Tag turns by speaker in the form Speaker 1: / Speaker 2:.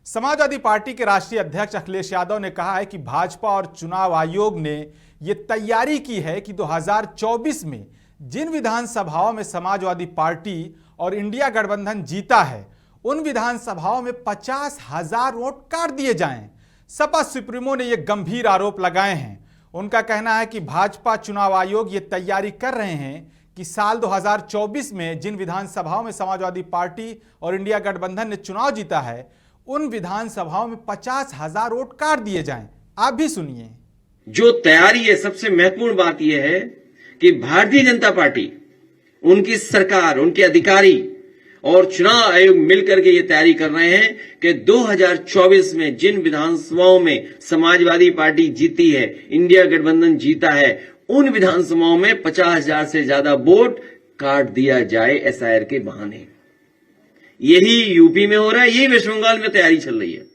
Speaker 1: Samajwadi party के राष्ट्रीय अध्यक्ष अखिलेश यादव ने कहा है कि भाजपा और चुनाव आयोग ने ये तैयारी की है कि 2024 में जिन विधानसभाओं में समाजवादी पार्टी और इंडिया गठबंधन जीता है उन विधानसभाओं में 50,000 वोट काट दिए जाएं। सपा सुप्रीमो ने ये गंभीर आरोप लगाए हैं। उनका कहना है कि भाजपा चुनाव आयोग ये तैयारी कर रहे हैं कि साल 2024 में जिन विधानसभाओं में समाजवादी पार्टी और इंडिया गठबंधन ने चुनाव जीता है उन विधानसभाओं में 50,000 वोट काट दिए जाएं। आप भी सुनिए।
Speaker 2: जो तैयारी है, सबसे महत्वपूर्ण बात यह है कि भारतीय जनता पार्टी, उनकी सरकार, उनके अधिकारी और चुनाव आयोग मिलकर के ये तैयारी कर रहे हैं कि 2024 में जिन विधानसभाओं में समाजवादी पार्टी जीती है, इंडिया गठबंधन जीता है, उन विधानसभाओं में 50,000 से ज्यादा वोट काट दिया जाए एसआईआर के बहाने। यही यूपी में हो रहा है, यही वेस्ट बंगाल में तैयारी चल रही है।